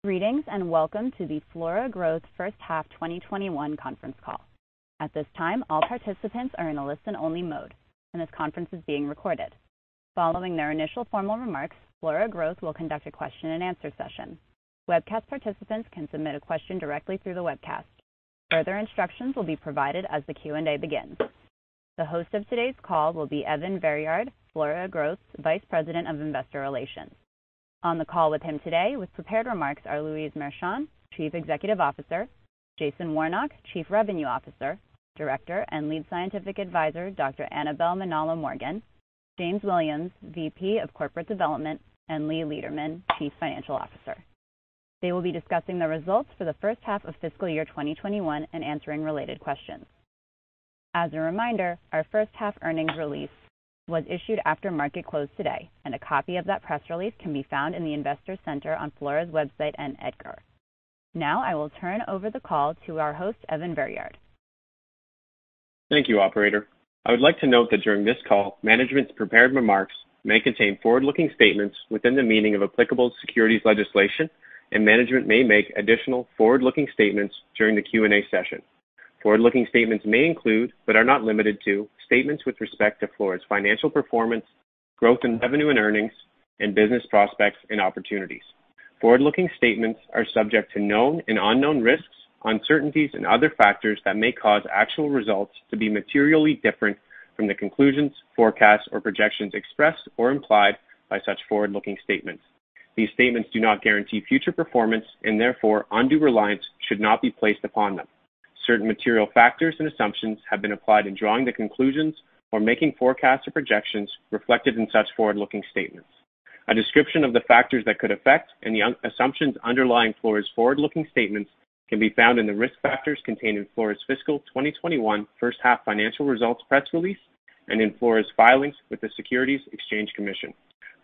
Greetings and welcome to the Flora Growth First Half 2021 conference call. At this time, all participants are in a listen-only mode, and this conference is being recorded. Following their initial formal remarks, Flora Growth will conduct a question-and-answer session. Webcast participants can submit a question directly through the webcast. Further instructions will be provided as the Q&A begins. The host of today's call will be Evan Veryard, Flora Growth's Vice President of Investor Relations. On the call with him today with prepared remarks are Louise Marchand, Chief Executive Officer, Jason Warnock, Chief Revenue Officer, Director and Lead Scientific Advisor, Dr. Annabelle Manalo-Morgan, James Williams, VP of Corporate Development, and Lee Lederman, Chief Financial Officer. They will be discussing the results for the first half of fiscal year 2021 and answering related questions. As a reminder, our first half earnings release was issued after market close today, and a copy of that press release can be found in the Investor Center on Flora's website and EDGAR. Now I will turn over the call to our host, Evan Veryard. Thank you, operator. I would like to note that during this call, management's prepared remarks may contain forward-looking statements within the meaning of applicable securities legislation, and management may make additional forward-looking statements during the Q&A session. Forward-looking statements may include, but are not limited to, statements with respect to Flora's financial performance, growth in revenue and earnings, and business prospects and opportunities. Forward-looking statements are subject to known and unknown risks, uncertainties, and other factors that may cause actual results to be materially different from the conclusions, forecasts, or projections expressed or implied by such forward-looking statements. These statements do not guarantee future performance, and therefore undue reliance should not be placed upon them. Certain material factors and assumptions have been applied in drawing the conclusions or making forecasts or projections reflected in such forward-looking statements. A description of the factors that could affect and the assumptions underlying Flora's forward-looking statements can be found in the risk factors contained in Flora's fiscal 2021 first half financial results press release and in Flora's filings with the Securities Exchange Commission.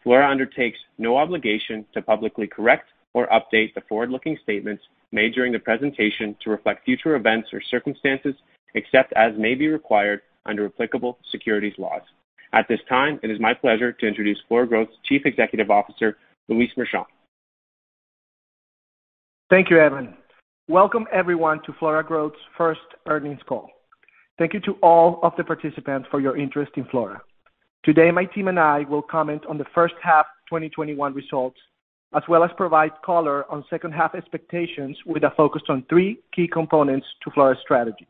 Flora undertakes no obligation to publicly correct or update the forward-looking statements made during the presentation to reflect future events or circumstances except as may be required under applicable securities laws. At this time, it is my pleasure to introduce Flora Growth's Chief Executive Officer, Louise Marchand. Thank you, Evan. Welcome everyone to Flora Growth's first earnings call. Thank you to all of the participants for your interest in Flora. Today, my team and I will comment on the first half 2021 results, as well as provide color on second half expectations with a focus on three key components to Flora's strategy: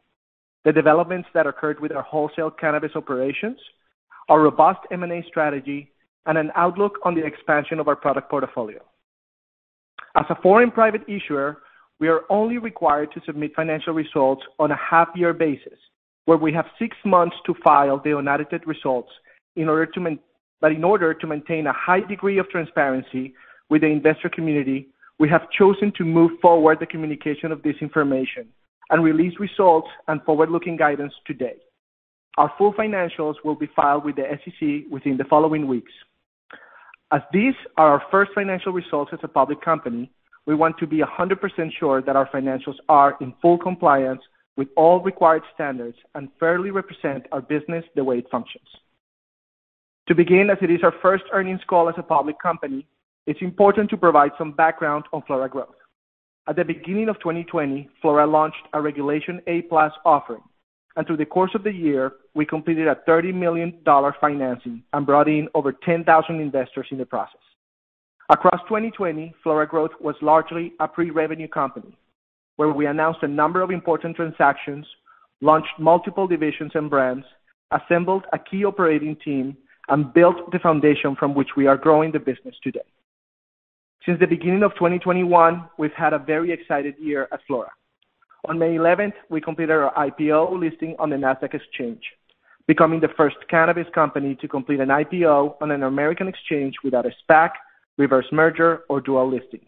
the developments that occurred with our wholesale cannabis operations, our robust M&A strategy, and an outlook on the expansion of our product portfolio. As a foreign private issuer, we are only required to submit financial results on a half-year basis, where we have 6 months to file the unaudited results in order to maintain a high degree of transparency with the investor community. We have chosen to move forward the communication of this information and release results and forward-looking guidance today. Our full financials will be filed with the SEC within the following weeks. As these are our first financial results as a public company, we want to be 100% sure that our financials are in full compliance with all required standards and fairly represent our business the way it functions. To begin, as it is our first earnings call as a public company, it's important to provide some background on Flora Growth. At the beginning of 2020, Flora launched a Regulation A+ offering, and through the course of the year, we completed a $30 million financing and brought in over 10,000 investors in the process. Across 2020, Flora Growth was largely a pre-revenue company, where we announced a number of important transactions, launched multiple divisions and brands, assembled a key operating team, and built the foundation from which we are growing the business today. Since the beginning of 2021, we've had a very excited year at Flora. On May 11th, we completed our IPO listing on the Nasdaq exchange, becoming the first cannabis company to complete an IPO on an American exchange without a SPAC, reverse merger, or dual listing.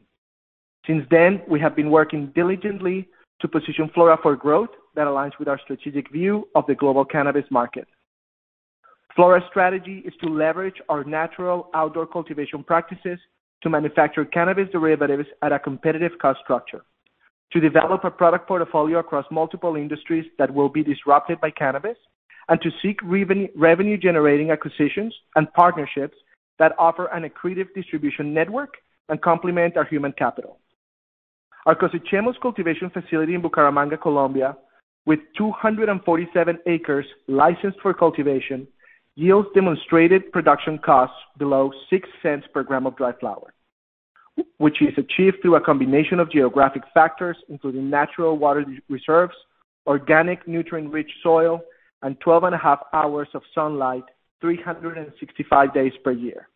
Since then, we have been working diligently to position Flora for growth that aligns with our strategic view of the global cannabis market. Flora's strategy is to leverage our natural outdoor cultivation practices to manufacture cannabis derivatives at a competitive cost structure, to develop a product portfolio across multiple industries that will be disrupted by cannabis, and to seek revenue-generating acquisitions and partnerships that offer an accretive distribution network and complement our human capital. Our Cosechemos cultivation facility in Bucaramanga, Colombia, with 247 acres licensed for cultivation, yields demonstrated production costs below 6 cents per gram of dry flower, which is achieved through a combination of geographic factors, including natural water reserves, organic nutrient-rich soil, and 12.5 hours of sunlight, 365 days per year.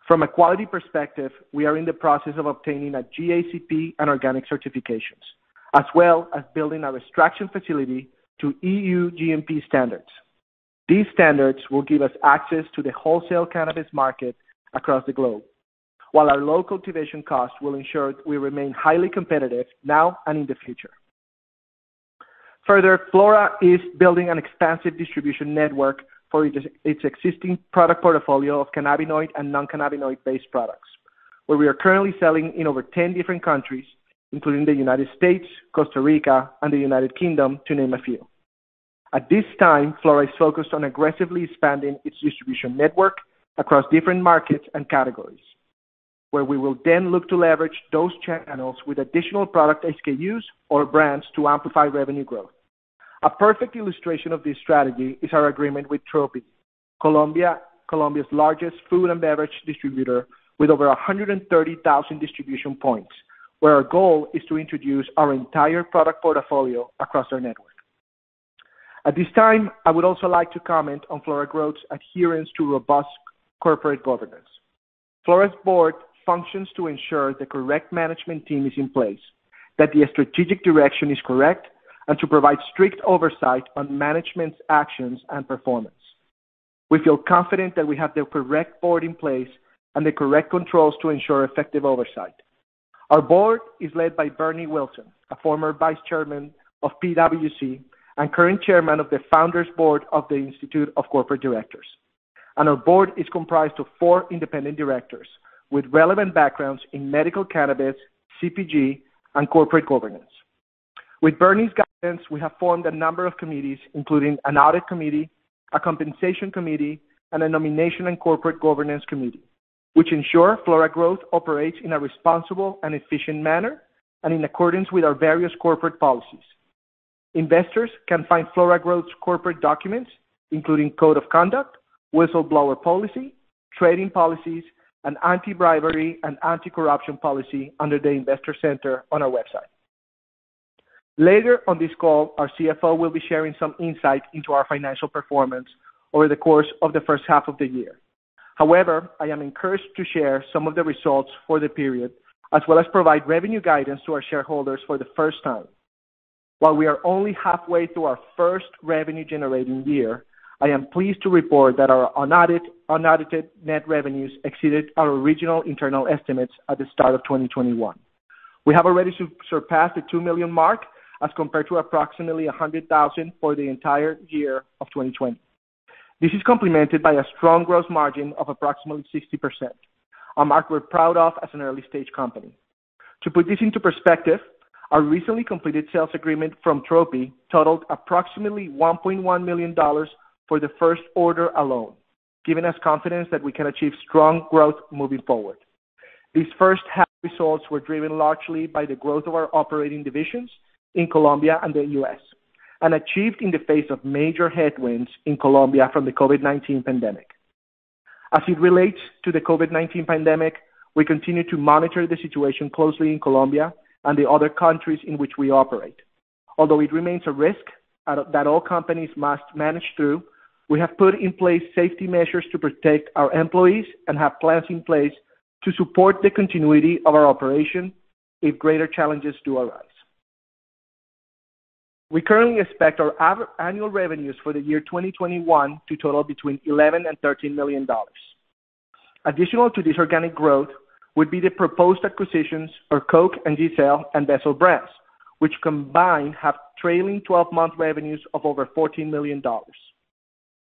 From a quality perspective, we are in the process of obtaining a GACP and organic certifications, as well as building our extraction facility to EU GMP standards. These standards will give us access to the wholesale cannabis market across the globe, while our low cultivation costs will ensure we remain highly competitive now and in the future. Further, Flora is building an expansive distribution network for its existing product portfolio of cannabinoid and non-cannabinoid-based products, where we are currently selling in over 10 different countries, including the United States, Costa Rica, and the United Kingdom, to name a few. At this time, Flora is focused on aggressively expanding its distribution network across different markets and categories, where we will then look to leverage those channels with additional product SKUs or brands to amplify revenue growth. A perfect illustration of this strategy is our agreement with Tropy, Colombia's largest food and beverage distributor with over 130,000 distribution points, where our goal is to introduce our entire product portfolio across our network. At this time, I would also like to comment on Flora Growth's adherence to robust corporate governance. Flora's board functions to ensure the correct management team is in place, that the strategic direction is correct, and to provide strict oversight on management's actions and performance. We feel confident that we have the correct board in place and the correct controls to ensure effective oversight. Our board is led by Bernie Wilson, a former vice chairman of PwC and current chairman of the Founders Board of the Institute of Corporate Directors. And our board is comprised of 4 independent directors with relevant backgrounds in medical cannabis, CPG, and corporate governance. With Bernie's guidance, we have formed a number of committees, including an audit committee, a compensation committee, and a nomination and corporate governance committee, which ensure Flora Growth operates in a responsible and efficient manner and in accordance with our various corporate policies. Investors can find Flora Growth's corporate documents, including code of conduct, whistleblower policy, trading policies, and anti-bribery and anti-corruption policy under the Investor Center on our website. Later on this call, our CFO will be sharing some insight into our financial performance over the course of the first half of the year. However, I am encouraged to share some of the results for the period, as well as provide revenue guidance to our shareholders for the first time. While we are only halfway through our first revenue-generating year, I am pleased to report that our unaudited net revenues exceeded our original internal estimates at the start of 2021. We have already surpassed the 2 million mark, as compared to approximately 100,000 for the entire year of 2020. This is complemented by a strong gross margin of approximately 60%, a mark we're proud of as an early-stage company. To put this into perspective, our recently completed sales agreement from Tropy totaled approximately $1.1 million for the first order alone, giving us confidence that we can achieve strong growth moving forward. These first half results were driven largely by the growth of our operating divisions in Colombia and the U.S., and achieved in the face of major headwinds in Colombia from the COVID-19 pandemic. As it relates to the COVID-19 pandemic, we continue to monitor the situation closely in Colombia and the other countries in which we operate. Although it remains a risk that all companies must manage through, we have put in place safety measures to protect our employees and have plans in place to support the continuity of our operation if greater challenges do arise. We currently expect our annual revenues for the year 2021 to total between $11 and $13 million. Additional to this organic growth would be the proposed acquisitions of Coke and Giselle and Vessel brands, which combined have trailing 12-month revenues of over $14 million.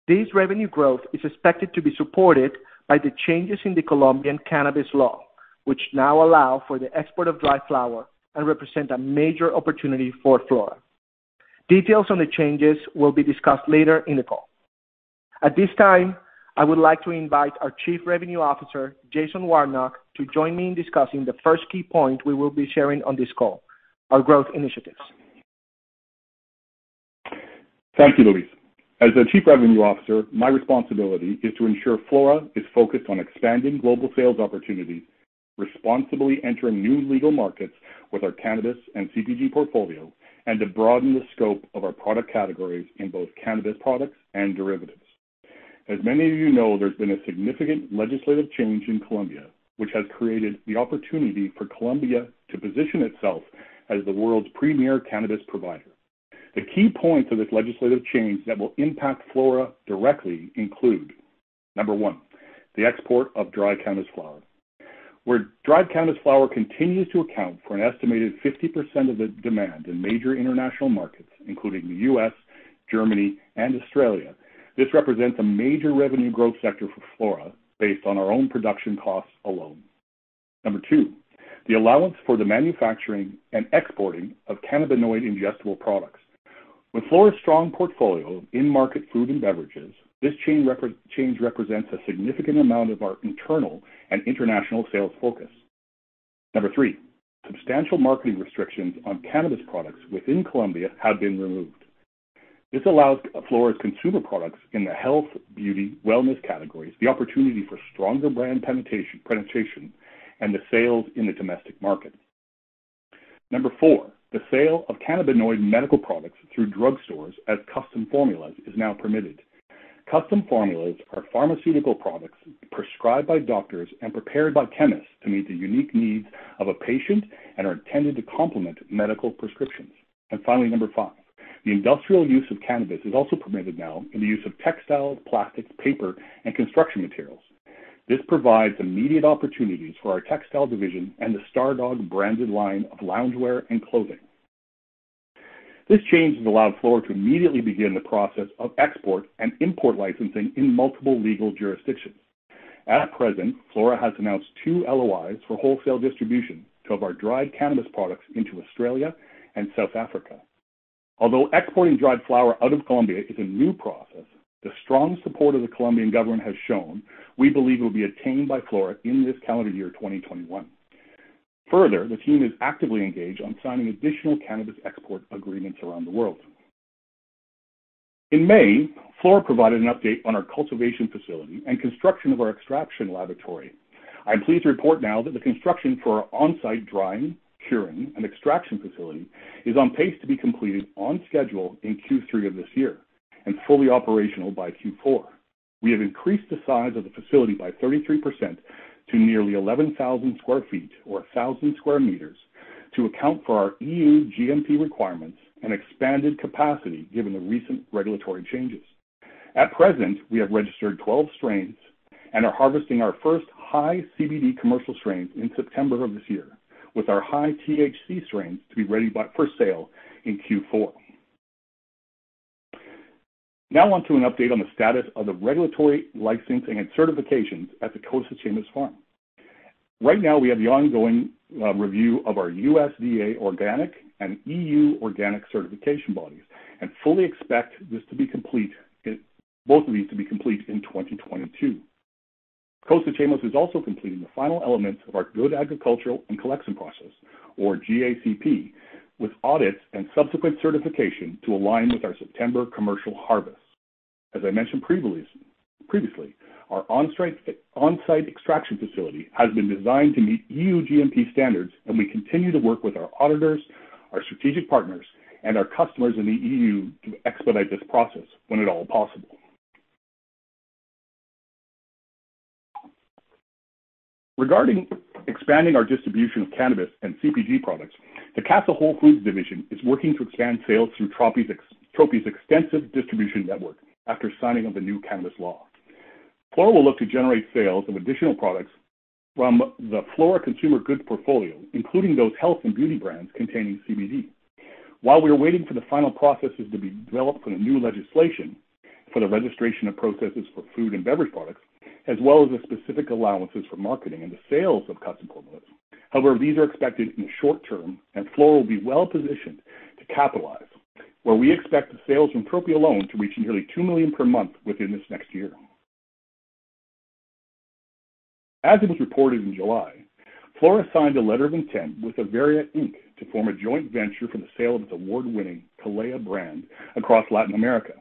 This revenue growth is expected to be supported by the changes in the Colombian cannabis law, which now allow for the export of dry flower and represent a major opportunity for Flora. Details on the changes will be discussed later in the call. At this time, I would like to invite our Chief Revenue Officer, Jason Warnock, to join me in discussing the first key point we will be sharing on this call, our growth initiatives. Thank you, Luis. As the Chief Revenue Officer, my responsibility is to ensure Flora is focused on expanding global sales opportunities, responsibly entering new legal markets with our cannabis and CPG portfolio, and to broaden the scope of our product categories in both cannabis products and derivatives. As many of you know, there's been a significant legislative change in Colombia, which has created the opportunity for Colombia to position itself as the world's premier cannabis provider. The key points of this legislative change that will impact Flora directly include, number one, the export of dry cannabis flower. Where dried cannabis flower continues to account for an estimated 50% of the demand in major international markets, including the U.S., Germany, and Australia, this represents a major revenue growth sector for Flora based on our own production costs alone. Number two, the allowance for the manufacturing and exporting of cannabinoid ingestible products. With Flora's strong portfolio of in-market food and beverages, this change represents a significant amount of our internal and international sales focus. Number three, substantial marketing restrictions on cannabis products within Colombia have been removed. This allows Flora's consumer products in the health, beauty, wellness categories the opportunity for stronger brand penetration and the sales in the domestic market. Number four, the sale of cannabinoid medical products through drugstores as custom formulas is now permitted. Custom formulas are pharmaceutical products prescribed by doctors and prepared by chemists to meet the unique needs of a patient and are intended to complement medical prescriptions. And finally, number five, the industrial use of cannabis is also permitted now in the use of textiles, plastics, paper, and construction materials. This provides immediate opportunities for our textile division and the Stardog branded line of loungewear and clothing. This change has allowed Flora to immediately begin the process of export and import licensing in multiple legal jurisdictions. At present, Flora has announced 2 LOIs for wholesale distribution of our dried cannabis products into Australia and South Africa. Although exporting dried flower out of Colombia is a new process, the strong support of the Colombian government has shown we believe it will be attained by Flora in this calendar year 2021. Further, the team is actively engaged on signing additional cannabis export agreements around the world. In May, Flora provided an update on our cultivation facility and construction of our extraction laboratory. I am pleased to report now that the construction for our on-site drying, curing, and extraction facility is on pace to be completed on schedule in Q3 of this year and fully operational by Q4. We have increased the size of the facility by 33% to nearly 11,000 square feet or 1,000 square meters to account for our EU GMP requirements and expanded capacity given the recent regulatory changes. At present, we have registered 12 strains and are harvesting our first high CBD commercial strains in September of this year, with our high THC strains to be ready for sale in Q4. Now on to an update on the status of the regulatory licensing and certifications at the Costa Chambers Farm. Right now, we have the ongoing review of our USDA organic and EU organic certification bodies, and fully expect this to be complete, both of these to be complete in 2022. Costa Chambers is also completing the final elements of our Good Agricultural and Collection Process, or GACP, with audits and subsequent certification to align with our September commercial harvest. As I mentioned previously, our on-site extraction facility has been designed to meet EU GMP standards, and we continue to work with our auditors, our strategic partners, and our customers in the EU to expedite this process when at all possible. Regarding expanding our distribution of cannabis and CPG products, the Casa Whole Foods division is working to expand sales through Tropy's extensive distribution network after signing of the new cannabis law. Flora will look to generate sales of additional products from the Flora consumer goods portfolio, including those health and beauty brands containing CBD. While we are waiting for the final processes to be developed for the new legislation for the registration of processes for food and beverage products, as well as the specific allowances for marketing and the sales of custom formulas. However, these are expected in the short term, and Flora will be well positioned to capitalize, where we expect the sales from Tropy alone to reach nearly $2 million per month within this next year. As it was reported in July, Flora signed a letter of intent with Veryard Inc. to form a joint venture for the sale of its award-winning Calea brand across Latin America.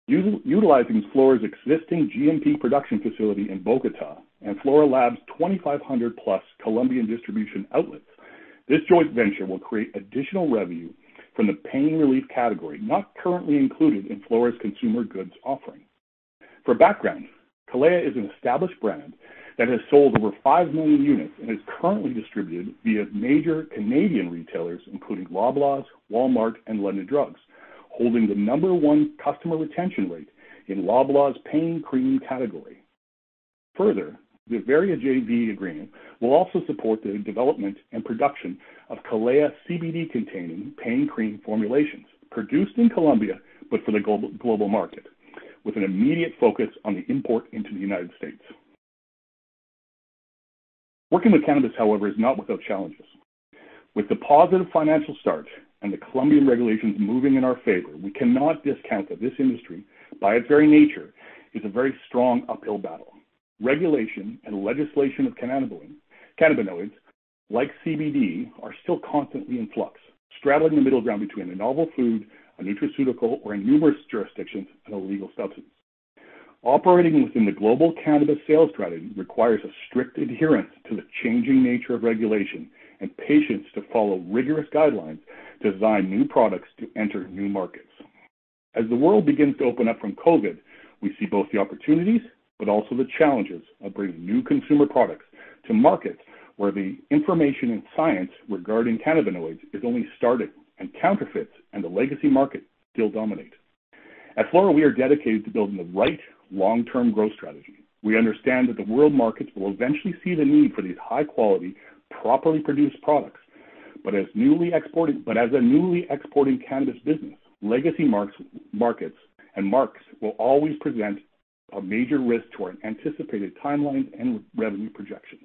Utilizing Flora's existing GMP production facility in Bogota and Flora Labs' 2,500-plus Colombian distribution outlets, this joint venture will create additional revenue from the pain relief category not currently included in Flora's consumer goods offering. For background, Calea is an established brand that has sold over 5 million units and is currently distributed via major Canadian retailers, including Loblaws, Walmart, and London Drugs, holding the #1 customer retention rate in Loblaws' pain cream category. Further, the Veryard JV agreement will also support the development and production of Calea CBD-containing pain cream formulations, produced in Colombia but for the global market, with an immediate focus on the import into the United States. Working with cannabis, however, is not without challenges. With the positive financial start and the Colombian regulations moving in our favor, we cannot discount that this industry, by its very nature, is a very strong uphill battle. Regulation and legislation of cannabinoids, like CBD, are still constantly in flux, straddling the middle ground between a novel food, a nutraceutical, or in numerous jurisdictions, an illegal substance. Operating within the global cannabis sales strategy requires a strict adherence to the changing nature of regulation and patience to follow rigorous guidelines to design new products to enter new markets. As the world begins to open up from COVID, we see both the opportunities but also the challenges of bringing new consumer products to markets where the information and science regarding cannabinoids is only starting and counterfeits and the legacy market still dominate. At Flora, we are dedicated to building the right long-term growth strategy. We understand that the world markets will eventually see the need for these high-quality, properly produced products. But as a newly exporting cannabis business, legacy markets and marks will always present a major risk to our anticipated timelines and revenue projections.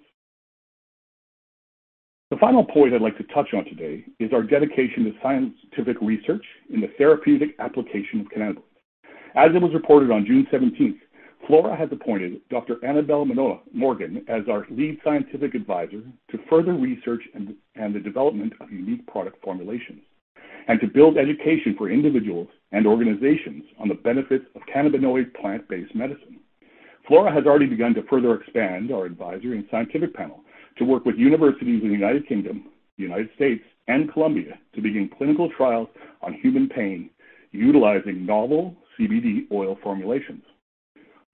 The final point I'd like to touch on today is our dedication to scientific research in the therapeutic application of cannabinoids. As it was reported on June 17th, Flora has appointed Dr. Annabelle Manalo-Morgan as our lead scientific advisor to further research and the development of unique product formulations, and to build education for individuals and organizations on the benefits of cannabinoid plant-based medicine. Flora has already begun to further expand our advisory and scientific panel to work with universities in the United Kingdom, the United States, and Colombia to begin clinical trials on human pain utilizing novel CBD oil formulations.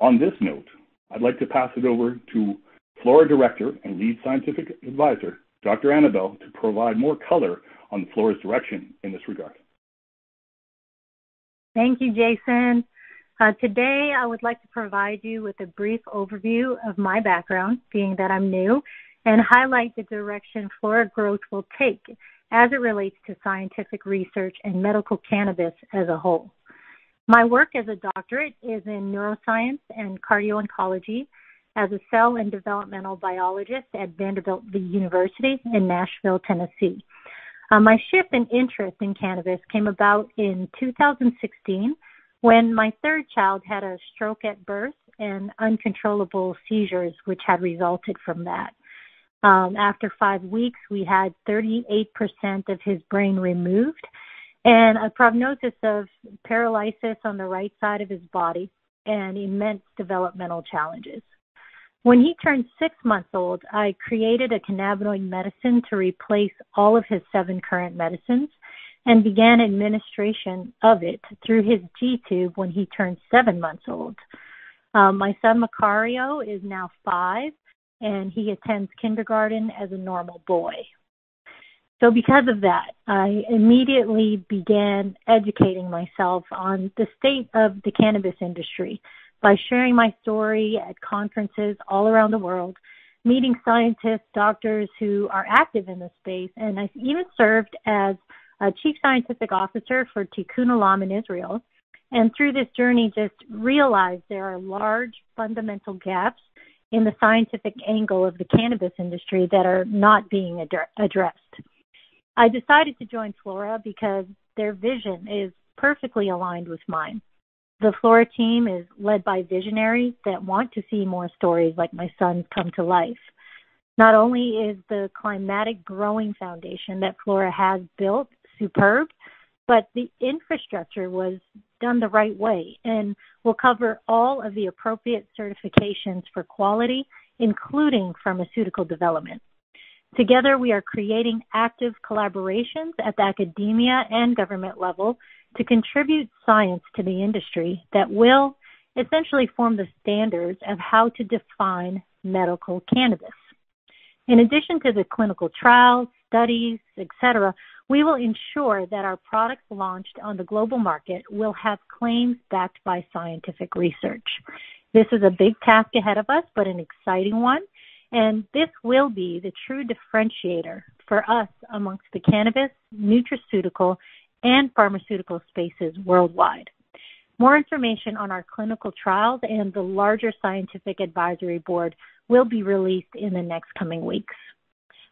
On this note, I'd like to pass it over to Flora Director and Lead Scientific Advisor, Dr. Annabelle, to provide more color on Flora's direction in this regard. Thank you, Jason. Today, I would like to provide you with a brief overview of my background, being that I'm new, and highlight the direction Flora Growth will take as it relates to scientific research and medical cannabis as a whole. My work as a doctorate is in neuroscience and cardio-oncology as a cell and developmental biologist at Vanderbilt University in Nashville, Tennessee. My shift in interest in cannabis came about in 2016 when my third child had a stroke at birth and uncontrollable seizures, which had resulted from that. After 5 weeks, we had 38% of his brain removed and a prognosis of paralysis on the right side of his body and immense developmental challenges. When he turned 6 months old, I created a cannabinoid medicine to replace all of his 7 current medicines and began administration of it through his G-tube when he turned 7 months old. My son Macario is now 5, and he attends kindergarten as a normal boy. So because of that, I immediately began educating myself on the state of the cannabis industry by sharing my story at conferences all around the world, meeting scientists, doctors who are active in the space, and I've even served as a chief scientific officer for Tikkun Olam in Israel. And through this journey, just realized there are large fundamental gaps in the scientific angle of the cannabis industry that are not being addressed. I decided to join Flora because their vision is perfectly aligned with mine. The Flora team is led by visionaries that want to see more stories like my son's come to life. Not only is the climatic growing foundation that Flora has built superb, but the infrastructure was done the right way and will cover all of the appropriate certifications for quality, including pharmaceutical development. Together, we are creating active collaborations at the academia and government level to contribute science to the industry that will essentially form the standards of how to define medical cannabis. In addition to the clinical trials, studies, etc., we will ensure that our products launched on the global market will have claims backed by scientific research. This is a big task ahead of us, but an exciting one, and this will be the true differentiator for us amongst the cannabis, nutraceutical, and pharmaceutical spaces worldwide. More information on our clinical trials and the larger scientific advisory board will be released in the next coming weeks.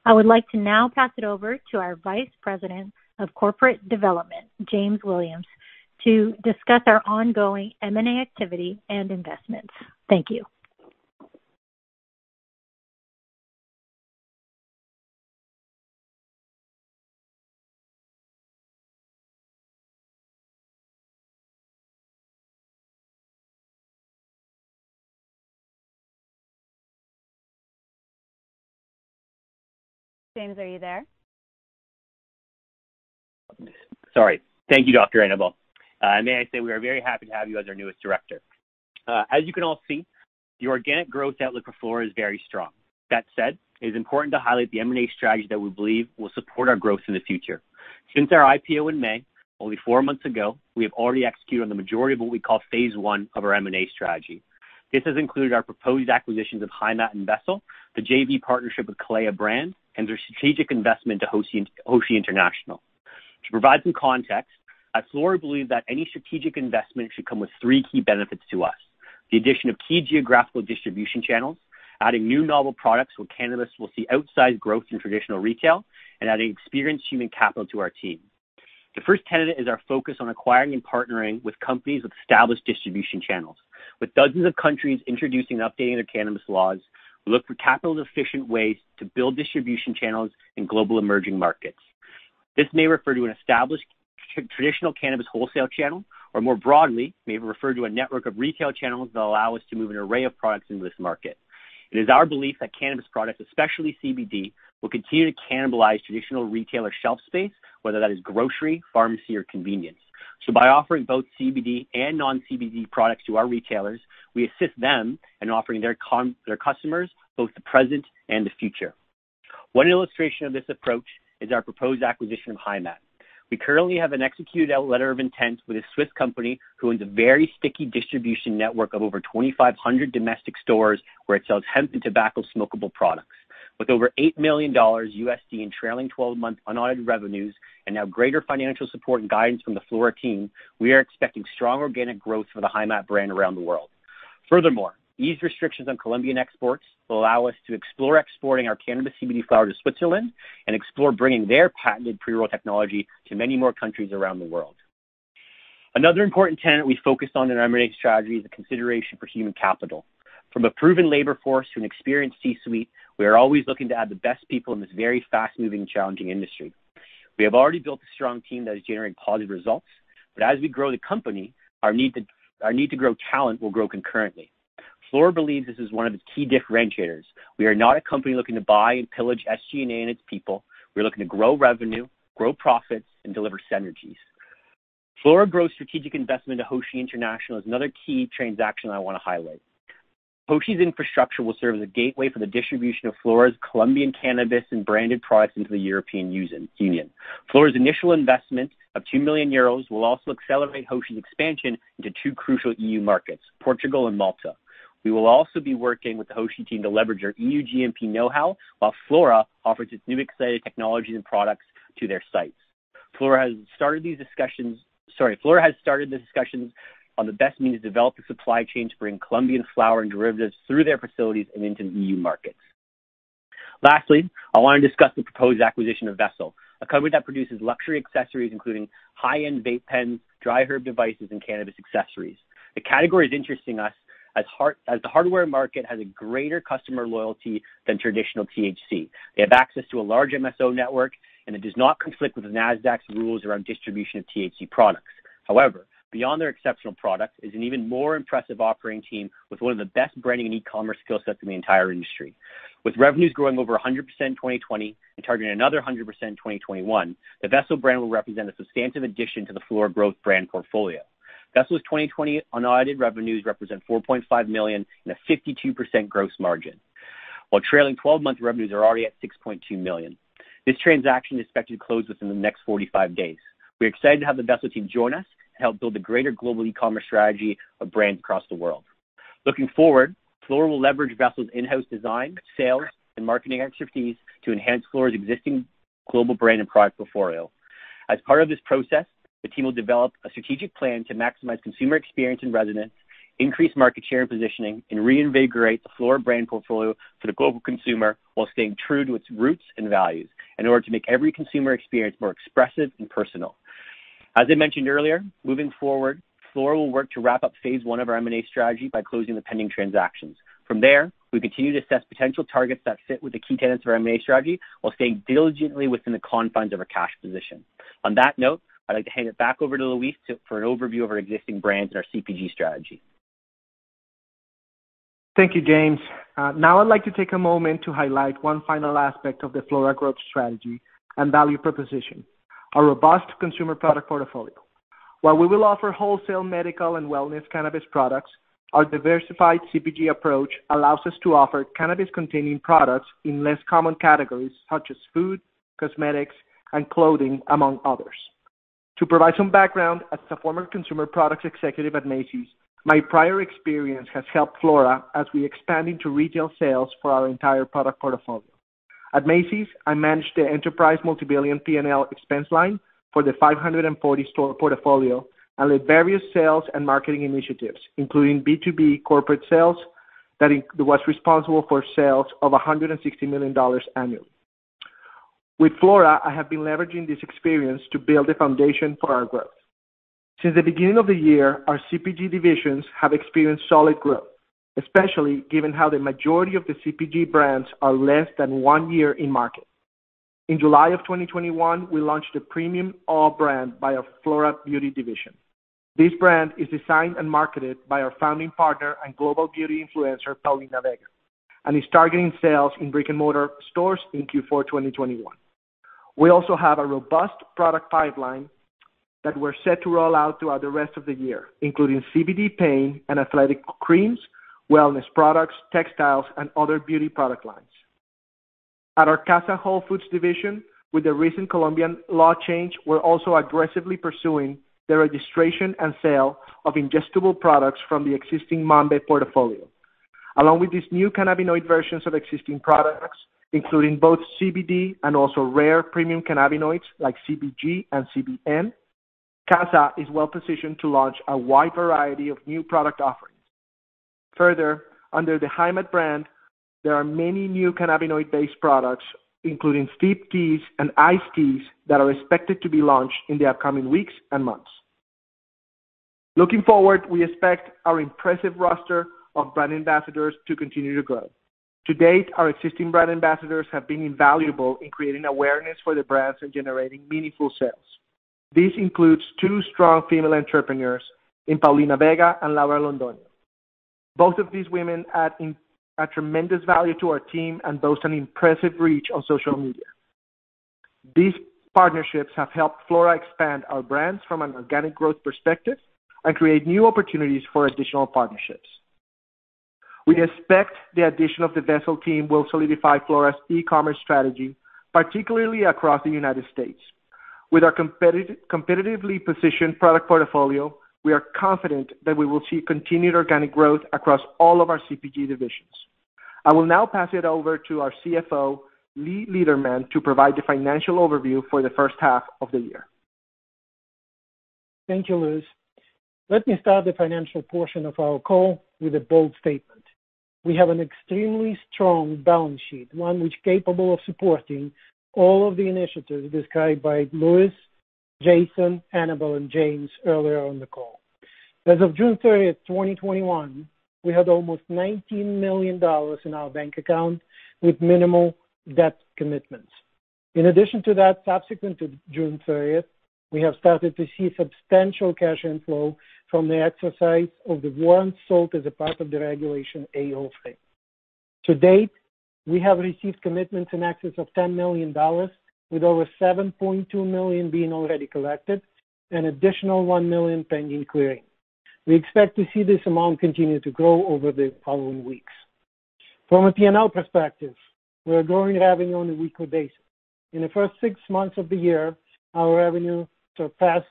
I would like to now pass it over to our Vice President of Corporate Development, James Williams, to discuss our ongoing M&A activity and investments. Thank you. James, are you there? Sorry. Thank you, Dr. Annabelle. May I say we are very happy to have you as our newest director. As you can all see, the organic growth outlook for Flora is very strong. That said, it is important to highlight the M&A strategy that we believe will support our growth in the future. Since our IPO in May, only 4 months ago, we have already executed on the majority of what we call phase one of our M&A strategy. This has included our proposed acquisitions of Heimat and Vessel, the JV partnership with Kalea Brand, and their strategic investment to Hoshi International. To provide some context, at Flora, we believe that any strategic investment should come with 3 key benefits to us: the addition of key geographical distribution channels, adding new novel products where cannabis will see outsized growth in traditional retail, and adding experienced human capital to our team. The first tenet is our focus on acquiring and partnering with companies with established distribution channels. With dozens of countries introducing and updating their cannabis laws, we look for capital-efficient ways to build distribution channels in global emerging markets. This may refer to an established traditional cannabis wholesale channel, or more broadly, may refer to a network of retail channels that allow us to move an array of products into this market. It is our belief that cannabis products, especially CBD, will continue to cannibalize traditional retailer shelf space, whether that is grocery, pharmacy, or convenience. So by offering both CBD and non-CBD products to our retailers, we assist them in offering their customers both the present and the future. One illustration of this approach is our proposed acquisition of Heimat. We currently have an executed letter of intent with a Swiss company who owns a very sticky distribution network of over 2,500 domestic stores where it sells hemp and tobacco smokable products. With over $8 million USD in trailing 12-month unaudited revenues and now greater financial support and guidance from the Flora team, we are expecting strong organic growth for the Heimat brand around the world. Furthermore, eased restrictions on Colombian exports will allow us to explore exporting our cannabis CBD flower to Switzerland and explore bringing their patented pre-roll technology to many more countries around the world. Another important tenet we focused on in our M&A strategy is a consideration for human capital. From a proven labor force to an experienced C-suite, we are always looking to add the best people in this very fast-moving and challenging industry. We have already built a strong team that is generating positive results, but as we grow the company, our need to grow talent will grow concurrently. Flora believes this is one of its key differentiators. We are not a company looking to buy and pillage SG&A and its people. We're looking to grow revenue, grow profits, and deliver synergies. Flora Growth's strategic investment into Hoshi International is another key transaction I want to highlight. Hoshi's infrastructure will serve as a gateway for the distribution of Flora's Colombian cannabis and branded products into the European Union. Flora's initial investment of €2 million will also accelerate Hoshi's expansion into 2 crucial EU markets, Portugal and Malta. We will also be working with the Hoshi team to leverage our EU GMP know-how, while Flora offers its new exciting technologies and products to their sites. Flora has started the discussions on the best means to develop the supply chain to bring Colombian flower and derivatives through their facilities and into the EU markets. Lastly, I want to discuss the proposed acquisition of Vessel, a company that produces luxury accessories including high-end vape pens, dry herb devices, and cannabis accessories. The category is interesting us as the hardware market has a greater customer loyalty than traditional THC. They have access to a large MSO network, and it does not conflict with the Nasdaq's rules around distribution of THC products. However, beyond their exceptional product is an even more impressive operating team with one of the best branding and e-commerce skill sets in the entire industry. With revenues growing over 100% in 2020 and targeting another 100% in 2021, the Vessel brand will represent a substantive addition to the Flora Growth brand portfolio. Vessel's 2020 unaudited revenues represent $4.5 million and a 52% gross margin, while trailing 12-month revenues are already at $6.2 million. This transaction is expected to close within the next 45 days. We're excited to have the Vessel team join us and help build a greater global e-commerce strategy of brands across the world. Looking forward, Flora will leverage Vessel's in-house design, sales, and marketing expertise to enhance Flora's existing global brand and product portfolio. As part of this process, the team will develop a strategic plan to maximize consumer experience and resonance, increase market share and positioning, and reinvigorate the Flora brand portfolio for the global consumer while staying true to its roots and values in order to make every consumer experience more expressive and personal. As I mentioned earlier, moving forward, Flora will work to wrap up phase one of our M&A strategy by closing the pending transactions. From there, we continue to assess potential targets that fit with the key tenets of our M&A strategy while staying diligently within the confines of our cash position. On that note, I'd like to hand it back over to Luis for an overview of our existing brands and our CPG strategy. Thank you, James. Now I'd like to take a moment to highlight one final aspect of the Flora Growth strategy and value proposition, our robust consumer product portfolio. While we will offer wholesale, medical, and wellness cannabis products, our diversified CPG approach allows us to offer cannabis-containing products in less common categories such as food, cosmetics, and clothing, among others. To provide some background, as a former consumer products executive at Macy's, my prior experience has helped Flora as we expand into retail sales for our entire product portfolio. At Macy's, I managed the enterprise multi-billion P&L expense line for the 540-store portfolio and led various sales and marketing initiatives, including B2B corporate sales that was responsible for sales of $160 million annually. With Flora, I have been leveraging this experience to build a foundation for our growth. Since the beginning of the year, our CPG divisions have experienced solid growth, especially given how the majority of the CPG brands are less than 1 year in market. In July of 2021, we launched a premium all brand by our Flora Beauty division. This brand is designed and marketed by our founding partner and global beauty influencer, Paulina Vega, and is targeting sales in brick-and-mortar stores in Q4 2021. We also have a robust product pipeline that we're set to roll out throughout the rest of the year, including CBD pain and athletic creams, wellness products, textiles, and other beauty product lines. At our Casa Whole Foods division, with the recent Colombian law change, we're also aggressively pursuing the registration and sale of ingestible products from the existing Mambe portfolio. Along with these new cannabinoid versions of existing products, including both CBD and also rare premium cannabinoids like CBG and CBN, Casa is well positioned to launch a wide variety of new product offerings. Further, under the Heimat brand, there are many new cannabinoid-based products, including steep teas and iced teas that are expected to be launched in the upcoming weeks and months. Looking forward, we expect our impressive roster of brand ambassadors to continue to grow. To date, our existing brand ambassadors have been invaluable in creating awareness for the brands and generating meaningful sales. This includes two strong female entrepreneurs in Paulina Vega and Laura Londoño. Both of these women add tremendous value to our team and boast an impressive reach on social media. These partnerships have helped Flora expand our brands from an organic growth perspective and create new opportunities for additional partnerships. We expect the addition of the Vessel team will solidify Flora's e-commerce strategy, particularly across the United States. With our competitively positioned product portfolio, we are confident that we will see continued organic growth across all of our CPG divisions. I will now pass it over to our CFO, Lee Liederman, to provide the financial overview for the first half of the year. Thank you, Luis. Let me start the financial portion of our call with a bold statement. We have an extremely strong balance sheet, one which is capable of supporting all of the initiatives described by Luis, Jason, Annabelle, and James earlier on the call. As of June 30th, 2021, we had almost $19 million in our bank account with minimal debt commitments. In addition to that, subsequent to June 30th, we have started to see substantial cash inflow from the exercise of the warrants sold as a part of the Regulation A offering. To date, we have received commitments in excess of $10 million, with over $7.2 million being already collected and additional $1 million pending clearing. We expect to see this amount continue to grow over the following weeks. From a P&L perspective, we are growing revenue on a weekly basis. In the first 6 months of the year, our revenue surpassed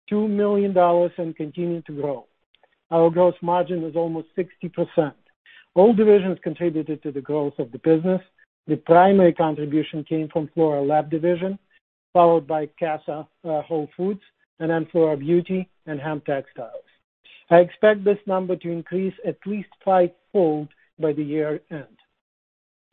$2 million and continued to grow. Our gross margin was almost 60%. All divisions contributed to the growth of the business. The primary contribution came from Flora Lab division, followed by Casa Whole Foods, and then Flora Beauty and Hemp Textiles. I expect this number to increase at least 5-fold by the year end.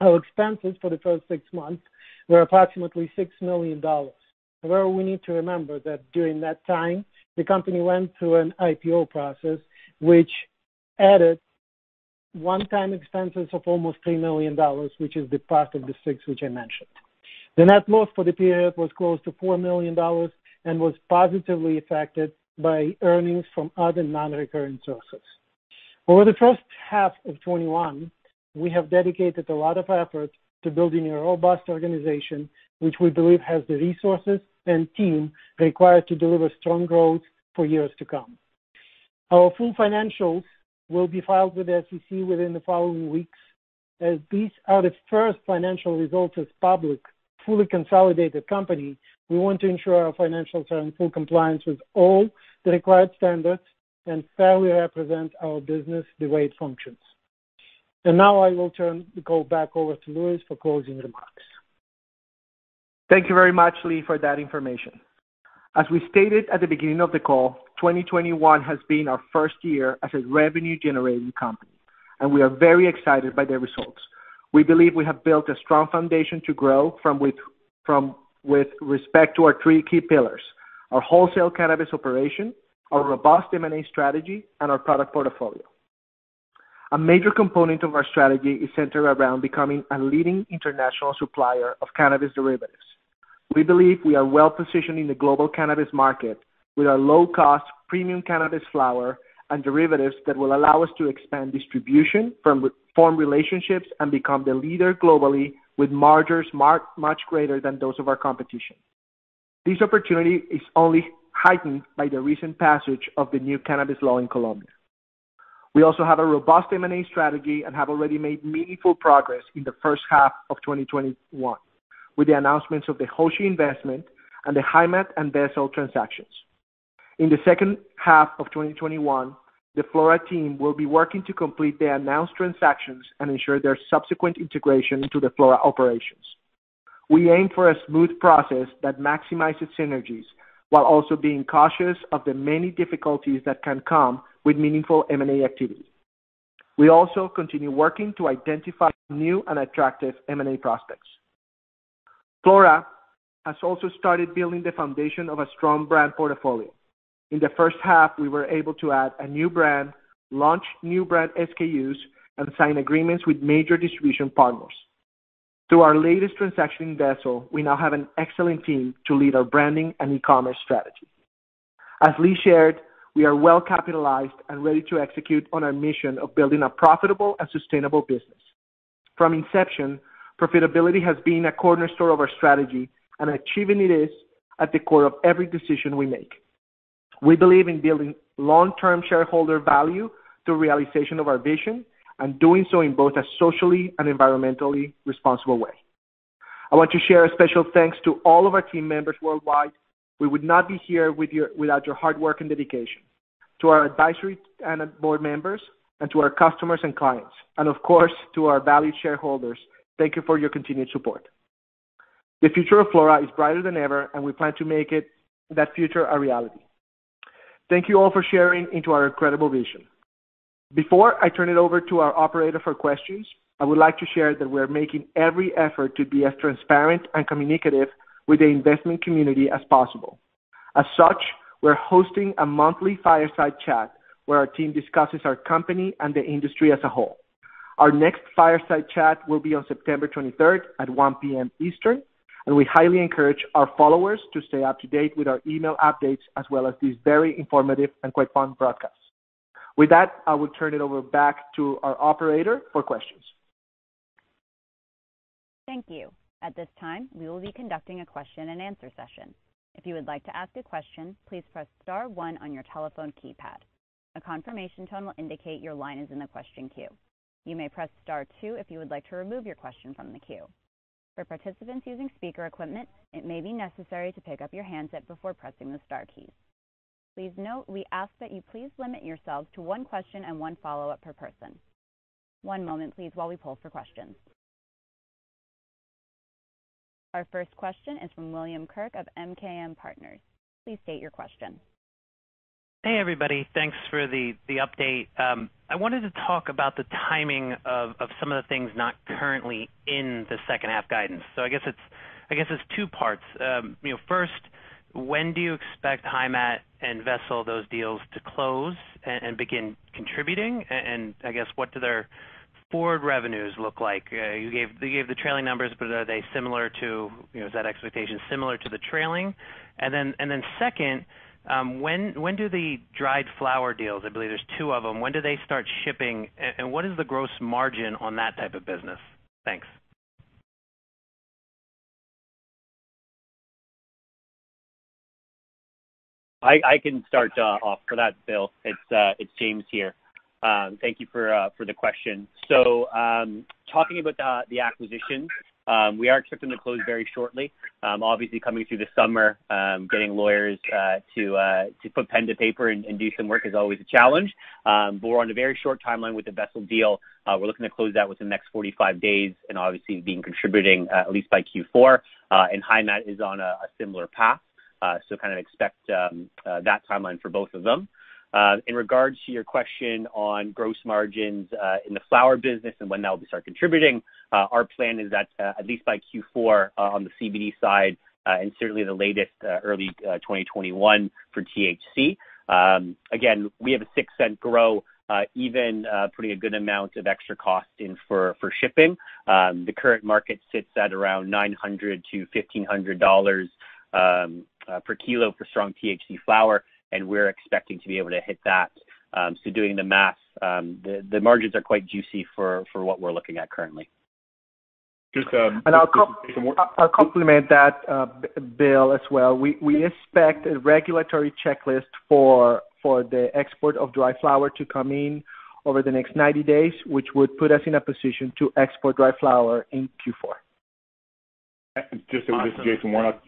Our expenses for the first 6 months were approximately $6 million. However, we need to remember that during that time, the company went through an IPO process, which added one-time expenses of almost $3 million, which is the part of the 6 which I mentioned. The net loss for the period was close to $4 million and was positively affected by earnings from other non-recurring sources. Over the first half of 2021, we have dedicated a lot of effort to building a robust organization, which we believe has the resources and team required to deliver strong growth for years to come. Our full financials will be filed with the SEC within the following weeks. As these are the first financial results as public, fully consolidated company, we want to ensure our financials are in full compliance with all the required standards and fairly represent our business the way it functions. And now I will turn the call back over to Louis for closing remarks. Thank you very much, Lee, for that information. As we stated at the beginning of the call, 2021 has been our first year as a revenue-generating company, and we are very excited by the results. We believe we have built a strong foundation to grow from with respect to our 3 key pillars: our wholesale cannabis operation, our robust M&A strategy, and our product portfolio. A major component of our strategy is centered around becoming a leading international supplier of cannabis derivatives. We believe we are well positioned in the global cannabis market with our low-cost premium cannabis flower and derivatives that will allow us to expand distribution, form relationships, and become the leader globally with margins much greater than those of our competition. This opportunity is only heightened by the recent passage of the new cannabis law in Colombia. We also have a robust M&A strategy and have already made meaningful progress in the first half of 2021 with the announcements of the Hoshi investment and the Heimat and Vessel transactions. In the second half of 2021, the Flora team will be working to complete the announced transactions and ensure their subsequent integration into the Flora operations. We aim for a smooth process that maximizes synergies while also being cautious of the many difficulties that can come with meaningful M&A activity. We also continue working to identify new and attractive M&A prospects. Flora has also started building the foundation of a strong brand portfolio. In the first half, we were able to add a new brand, launch new brand SKUs, and sign agreements with major distribution partners. Through our latest transaction in Vessel, we now have an excellent team to lead our branding and e-commerce strategy. As Lee shared, we are well capitalized and ready to execute on our mission of building a profitable and sustainable business. From inception, profitability has been a cornerstone of our strategy, and achieving it is at the core of every decision we make. We believe in building long-term shareholder value through realization of our vision and doing so in both a socially and environmentally responsible way. I want to share a special thanks to all of our team members worldwide. We would not be here without your hard work and dedication. To our advisory and board members, and to our customers and clients, and of course, to our valued shareholders, thank you for your continued support. The future of Flora is brighter than ever, and we plan to make that future a reality. Thank you all for sharing into our incredible vision. Before I turn it over to our operator for questions, I would like to share that we're making every effort to be as transparent and communicative with the investment community as possible. As such, we're hosting a monthly fireside chat where our team discusses our company and the industry as a whole. Our next fireside chat will be on September 23rd at 1 p.m. Eastern, and we highly encourage our followers to stay up to date with our email updates as well as these very informative and quite fun broadcasts. With that, I will turn it over back to our operator for questions. Thank you. At this time, we will be conducting a question and answer session. If you would like to ask a question, please press star 1 on your telephone keypad. A confirmation tone will indicate your line is in the question queue. You may press star 2 if you would like to remove your question from the queue. For participants using speaker equipment, it may be necessary to pick up your handset before pressing the star keys. Please note, we ask that you please limit yourselves to one question and one follow-up per person. One moment, please, while we poll for questions. Our first question is from William Kirk of MKM Partners. Please state your question. Hey, everybody. Thanks for the update. I wanted to talk about the timing of some of the things not currently in the second half guidance. So I guess it's two parts. First, when do you expect HiMatt and Vessel, those deals, to close and begin contributing? And I guess what do their forward revenues look like? You gave the trailing numbers, but are they similar to, is that expectation similar to the trailing? And then second, when do the dried flower deals, I believe there's 2 of them, when do they start shipping, and what is the gross margin on that type of business? Thanks. I can start off for that, Bill. It's James here. Thank you for the question. So talking about the acquisition, we are expecting to close very shortly. Obviously, coming through the summer, getting lawyers to put pen to paper and do some work is always a challenge. But we're on a very short timeline with the Vessel deal. We're looking to close that within the next 45 days and obviously contributing at least by Q4. And HiMatt is on a similar path. So kind of expect that timeline for both of them. In regards to your question on gross margins in the flower business and when that will start contributing, our plan is that at least by Q4 on the CBD side and certainly the latest early 2021 for THC. Again, we have a 6-cent grow, even putting a good amount of extra cost in for shipping. The current market sits at around $900 to $1,500 per kilo for strong THC flower, and we're expecting to be able to hit that. So doing the math, the margins are quite juicy for what we're looking at currently. And I'll complement that, Bill, as well. We expect a regulatory checklist for the export of dry flower to come in over the next 90 days, which would put us in a position to export dry flower in Q4. Awesome. This is Jason Warnock.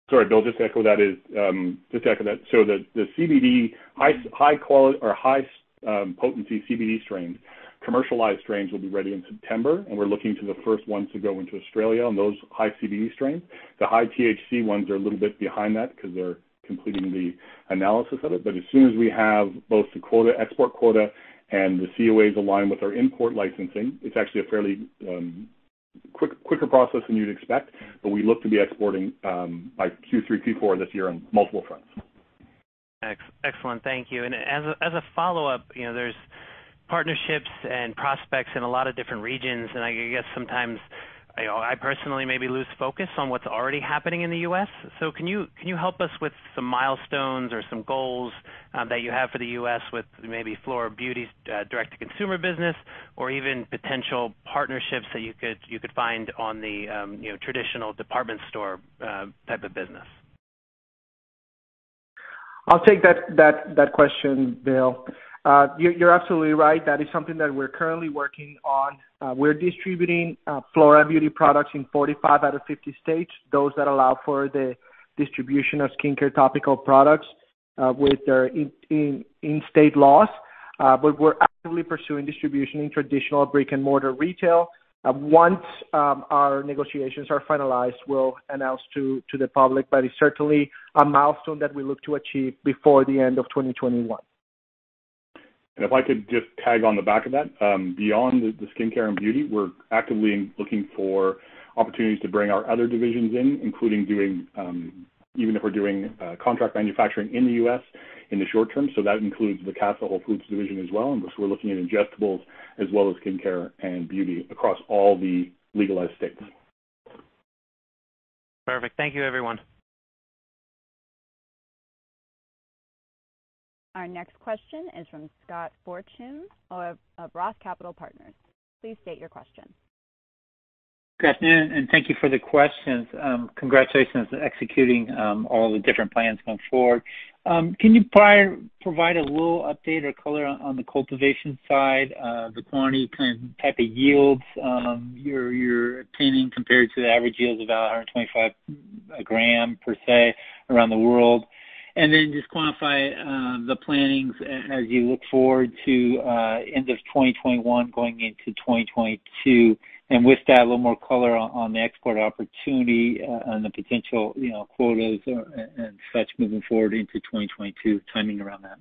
Sorry, Bill, just to echo that. So the CBD high quality or high potency CBD strains, commercialized strains, will be ready in September, and we're looking to the first ones to go into Australia on those high CBD strains. The high THC ones are a little bit behind that because they're completing the analysis of it. But as soon as we have both the quota, export quota, and the COAs aligned with our import licensing, it's actually a fairly quicker process than you'd expect, but we look to be exporting by Q3, Q4 this year on multiple fronts. Excellent, thank you. And as a follow-up, there's partnerships and prospects in a lot of different regions, and I guess sometimes I personally maybe lose focus on what's already happening in the U.S. So can you help us with some milestones or some goals that you have for the U.S. with maybe Flora Beauty's direct-to-consumer business, or even potential partnerships that you could find on the traditional department store type of business? I'll take that question, Bill. You're absolutely right. That is something that we're currently working on. We're distributing Flora Beauty products in 45 out of 50 states, those that allow for the distribution of skincare topical products with their in-state laws. But we're actively pursuing distribution in traditional brick-and-mortar retail. Once our negotiations are finalized, we'll announce to the public, but it's certainly a milestone that we look to achieve before the end of 2021. And if I could just tag on the back of that, beyond the skincare and beauty, we're actively looking for opportunities to bring our other divisions in, including doing even if we're doing contract manufacturing in the U.S. in the short term. So that includes the Casa Whole Foods division as well. And so we're looking at ingestibles as well as skincare and beauty across all the legalized states. Perfect. Thank you, everyone. Our next question is from Scott Fortune of Roth Capital Partners. Please state your question. Good afternoon, and thank you for the questions. Congratulations on executing all the different plans going forward. Can you provide a little update or color on the cultivation side, the quantity, kind of type of yields you're obtaining compared to the average yields of about 125 a gram per se around the world? And then just quantify the plannings as you look forward to end of 2021 going into 2022. And with that, a little more color on the export opportunity and the potential, quotas and such moving forward into 2022, timing around that.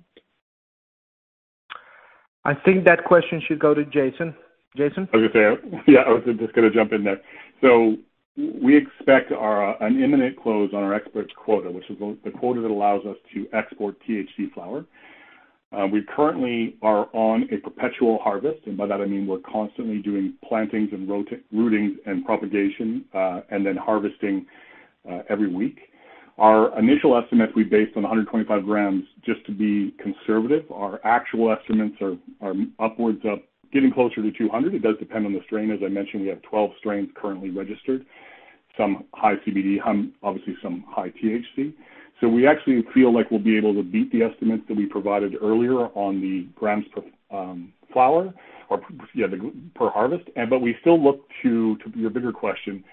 I think that question should go to Jason. Jason? I was going to say, I was just going to jump in there. So we expect an imminent close on our export quota, which is the quota that allows us to export THC flower. We currently are on a perpetual harvest, and by that I mean we're constantly doing plantings and rootings and propagation and then harvesting every week. Our initial estimates we based on 125 grams just to be conservative. Our actual estimates are upwards of getting closer to 200. It does depend on the strain. As I mentioned, we have 12 strains currently registered, some high CBD, obviously some high THC. So we actually feel like we'll be able to beat the estimates that we provided earlier on the grams per flower, per harvest. But we still look to your bigger question.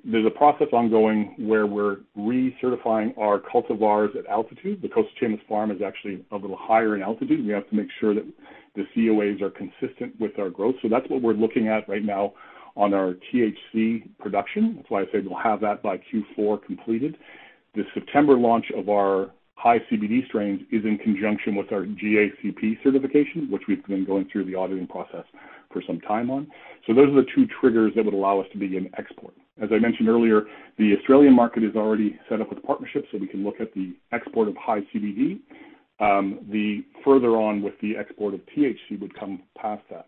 There's a process ongoing where we're recertifying our cultivars at altitude. The Costa Chamas farm is actually a little higher in altitude. We have to make sure that the COAs are consistent with our growth. So that's what we're looking at right now on our THC production. That's why I say we'll have that by Q4 completed. The September launch of our high CBD strains is in conjunction with our GACP certification, which we've been going through the auditing process for some time on. So those are the two triggers that would allow us to begin export. As I mentioned earlier, the Australian market is already set up with partnerships, so we can look at the export of high CBD. The further on with the export of THC would come past that.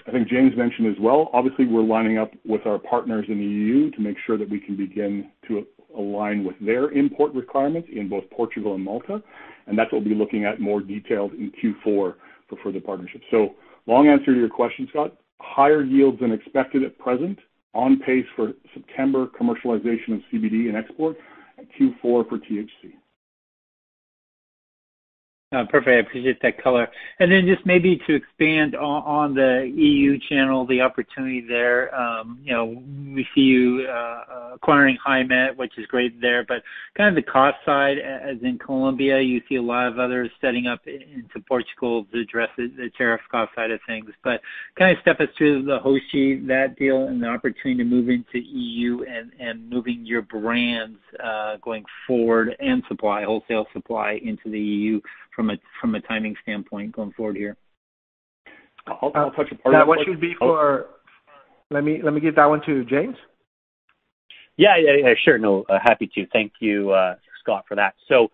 I think James mentioned as well, obviously we're lining up with our partners in the EU to make sure that we can begin to align with their import requirements in both Portugal and Malta, and that's what we'll be looking at more detailed in Q4 for further partnerships. So long answer to your question, Scott, higher yields than expected at present, on pace for September commercialization of CBD and export, and Q4 for THC. Perfect. I appreciate that color. And then just maybe to expand on the EU channel, the opportunity there. We see you acquiring HiMet, which is great there, but kind of the cost side, as in Colombia, you see a lot of others setting up into Portugal to address the tariff cost side of things. But kind of step us through the Hoshi, that deal, and the opportunity to move into EU and moving your brands going forward and wholesale supply into the EU from a timing standpoint going forward here. I'll touch upon that. What should be for? Let me give that one to James. Yeah, sure. No, happy to. Thank you, Scott, for that. So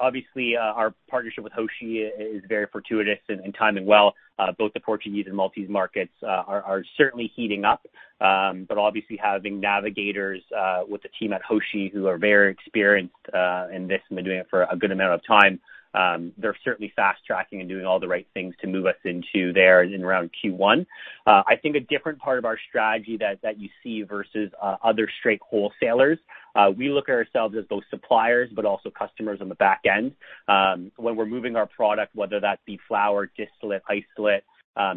obviously, our partnership with Hoshi is very fortuitous and timing well. Both the Portuguese and Maltese markets are certainly heating up, but obviously having navigators with the team at Hoshi who are very experienced in this and been doing it for a good amount of time. They're certainly fast-tracking and doing all the right things to move us into there in around Q1. I think a different part of our strategy that you see versus other straight wholesalers, we look at ourselves as both suppliers but also customers on the back end. When we're moving our product, whether that be flower, distillate, isolate,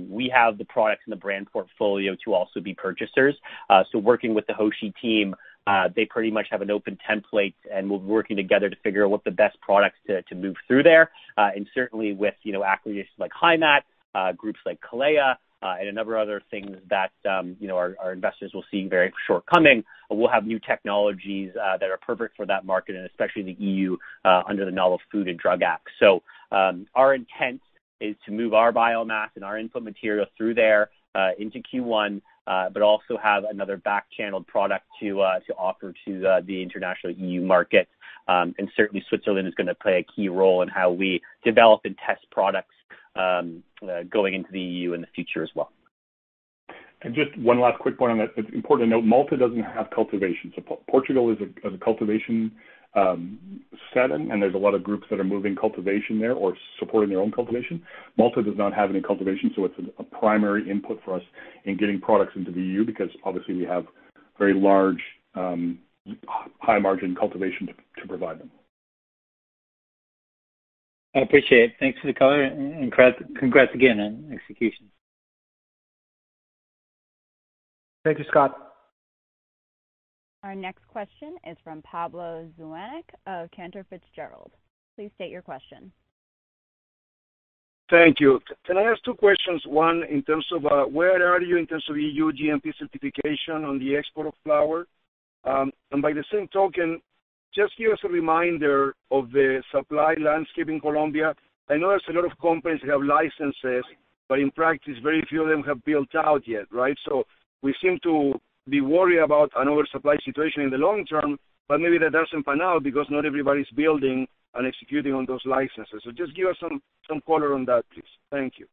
we have the products in the brand portfolio to also be purchasers. So working with the Hoshi team, they pretty much have an open template, and we're working together to figure out what the best products to move through there. And certainly with, acquisitions like HiMet, groups like Kalea, and a number of other things that, our investors will see very shortcoming. We'll have new technologies that are perfect for that market, and especially the EU under the Novel Food and Drug Act. So our intent is to move our biomass and our input material through there into Q1, but also have another back-channeled product to offer to the international EU market and certainly Switzerland is going to play a key role in how we develop and test products going into the EU in the future as well. And just one last quick point on that. It's important to note Malta doesn't have cultivation. So Portugal is a cultivation setting, and there's a lot of groups that are moving cultivation there or supporting their own cultivation. Malta does not have any cultivation, so it's a primary input for us in getting products into the EU because obviously we have very large, high-margin cultivation to provide them. I appreciate it. Thanks for the color, and congrats again on execution. Thank you, Scott. Our next question is from Pablo Zuanic of Cantor Fitzgerald. Please state your question. Thank you. Can I ask two questions? One, in terms of where are you in terms of EU GMP certification on the export of flower? And by the same token, just give us a reminder of the supply landscape in Colombia. I know there's a lot of companies that have licenses, but in practice, very few of them have built out yet, right? So we seem to be worried about an oversupply situation in the long term, but maybe that doesn't pan out because not everybody's building and executing on those licenses. So just give us some color on that, please. Thank you.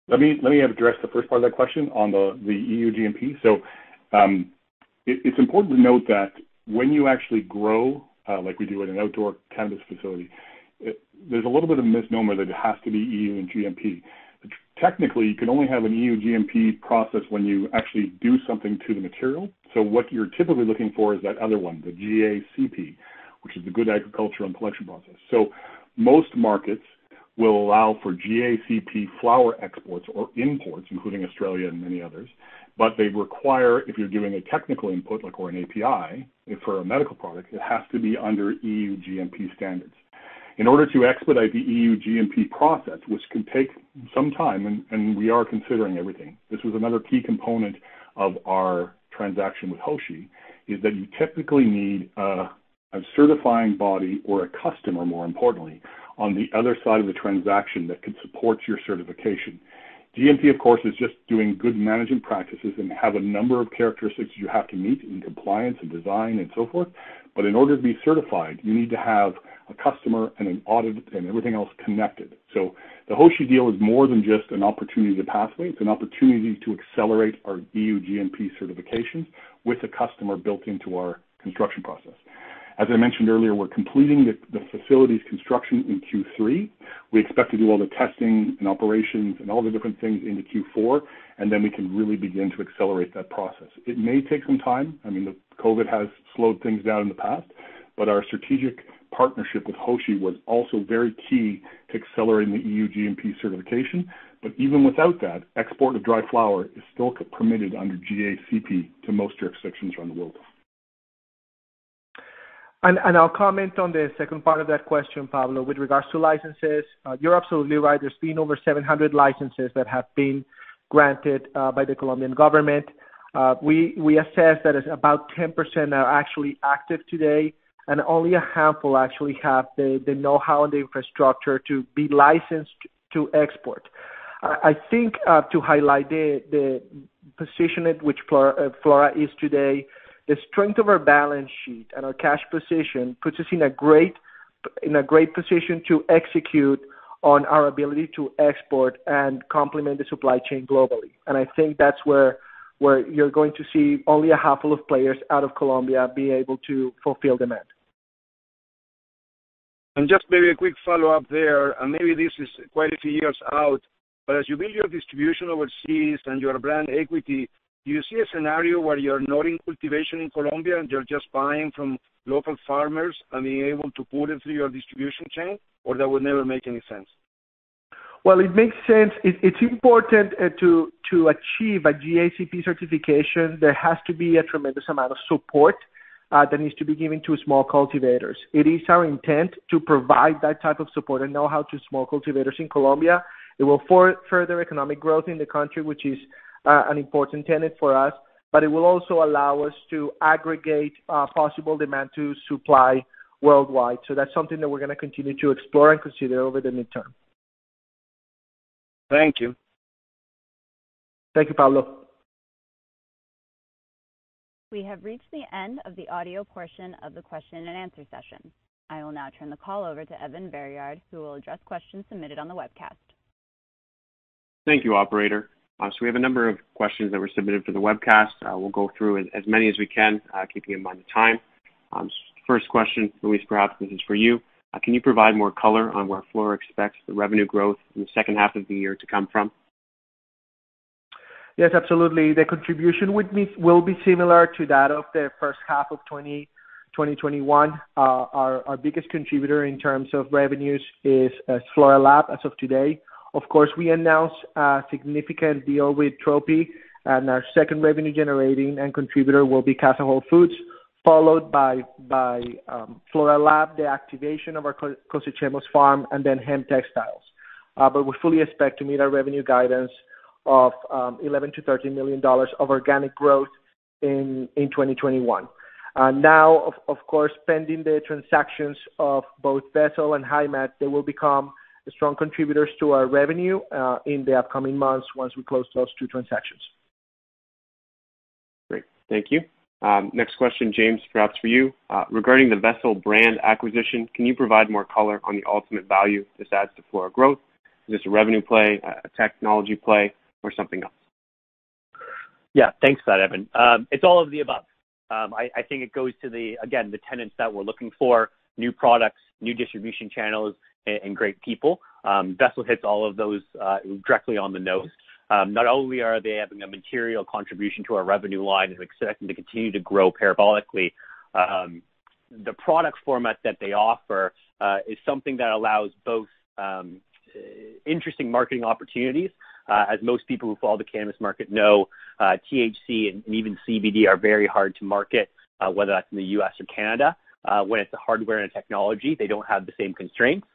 Let me address the first part of that question on the EU GMP. So it's important to note that when you actually grow, like we do at an outdoor cannabis facility, there's a little bit of a misnomer that it has to be EU and GMP. Technically, you can only have an EU GMP process when you actually do something to the material. So what you're typically looking for is that other one, the GACP, which is the Good Agricultural and Collection Process. So most markets will allow for GACP flower exports or imports, including Australia and many others, but they require, if you're doing a technical input, like or an API, for a medical product, it has to be under EU GMP standards. In order to expedite the EU GMP process, which can take some time, and we are considering everything, this was another key component of our transaction with Hoshi, is that you typically need a certifying body or a customer, more importantly, on the other side of the transaction that can support your certification. GMP, of course, is just doing good management practices and have a number of characteristics you have to meet in compliance and design and so forth. But in order to be certified, you need to have a customer and an audit and everything else connected. So the Hoshi deal is more than just an opportunity to pathway. It's an opportunity to accelerate our EU GMP certifications with a customer built into our construction process. As I mentioned earlier, we're completing the facility's construction in Q3. We expect to do all the testing and operations and all the different things into Q4, and then we can really begin to accelerate that process. It may take some time. I mean, the COVID has slowed things down in the past, but our strategic partnership with Hoshi was also very key to accelerating the EU GMP certification. But even without that, export of dry flower is still permitted under GACP to most jurisdictions around the world. And I'll comment on the second part of that question, Pablo, with regards to licenses. You're absolutely right. There's been over 700 licenses that have been granted by the Colombian government. We assess that about 10% are actually active today, and only a handful actually have the know-how and the infrastructure to be licensed to export. I think to highlight the position at which Flora is today, the strength of our balance sheet and our cash position puts us in a great position to execute on our ability to export and complement the supply chain globally. And I think that's where you're going to see only a handful of players out of Colombia be able to fulfill demand. And just maybe a quick follow-up there, and maybe this is quite a few years out, but as you build your distribution overseas and your brand equity, do you see a scenario where you're not in cultivation in Colombia and you're just buying from local farmers and being able to put it through your distribution chain, or that would never make any sense? Well, it makes sense. It's important to achieve a GACP certification. There has to be a tremendous amount of support that needs to be given to small cultivators. It is our intent to provide that type of support and know-how to small cultivators in Colombia. It will further economic growth in the country, which is an important tenet for us, but it will also allow us to aggregate possible demand to supply worldwide. So that's something that we're going to continue to explore and consider over the midterm. Thank you. Thank you, Pablo. We have reached the end of the audio portion of the question and answer session. I will now turn the call over to Evan Veryard, who will address questions submitted on the webcast. Thank you, operator. So we have a number of questions that were submitted for the webcast. We'll go through as many as we can, keeping in mind the time. First question, Luis, perhaps this is for you. Can you provide more color on where Flora expects the revenue growth in the second half of the year to come from? Yes, absolutely. The contribution will be similar to that of the first half of 2021. Our biggest contributor in terms of revenues is Flora Lab as of today. Of course, we announced a significant deal with Trophy, and our second revenue generating and contributor will be Casa Whole Foods, followed by Flora Lab, the activation of our Cosechemos farm, and then hemp textiles. But we fully expect to meet our revenue guidance of $11 to $13 million of organic growth in 2021. Now, of course, pending the transactions of both Vessel and HiMat, they will become strong contributors to our revenue in the upcoming months once we close those two transactions. Great. Thank you. Next question, James, perhaps for you. Regarding the Vessel brand acquisition, can you provide more color on the ultimate value this adds to Flora Growth? Is this a revenue play, a technology play, or something else? Yeah, thanks for that, Evan. It's all of the above. I think it goes to the tenets that we're looking for: new products, new distribution channels, and great people. Vessel hits all of those directly on the nose. Not only are they having a material contribution to our revenue line and expecting to continue to grow parabolically, the product format that they offer is something that allows both interesting marketing opportunities. As most people who follow the cannabis market know, THC and even CBD are very hard to market, whether that's in the U.S. or Canada. When it's a hardware and a technology, they don't have the same constraints.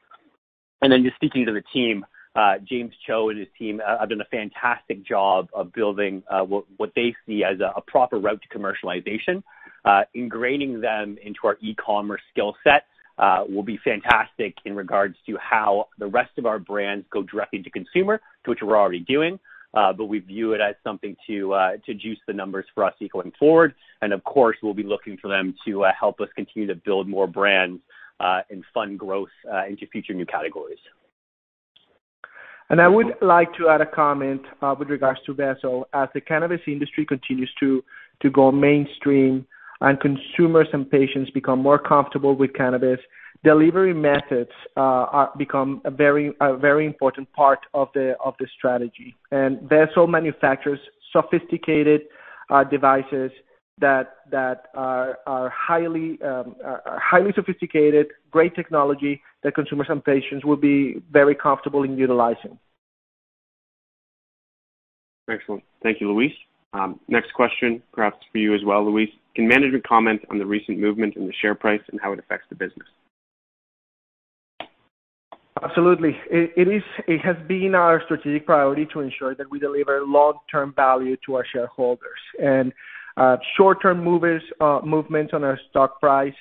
And then just speaking to the team, James Cho and his team have done a fantastic job of building what they see as a proper route to commercialization. Ingraining them into our e-commerce skill set will be fantastic in regards to how the rest of our brands go directly to consumer, to which we're already doing. But we view it as something to juice the numbers for us going forward. And of course, we'll be looking for them to help us continue to build more brands and fund growth into future new categories. And I would like to add a comment with regards to Vessel. As the cannabis industry continues to go mainstream and consumers and patients become more comfortable with cannabis, delivery methods become a very important part of the strategy. And Vessel manufactures sophisticated devices that are highly sophisticated, great technology that consumers and patients will be very comfortable in utilizing. Excellent. Thank you, Luis. Next question, perhaps for you as well, Luis. Can management comment on the recent movement in the share price and how it affects the business? Absolutely. It has been our strategic priority to ensure that we deliver long-term value to our shareholders. And short-term movements on our stock price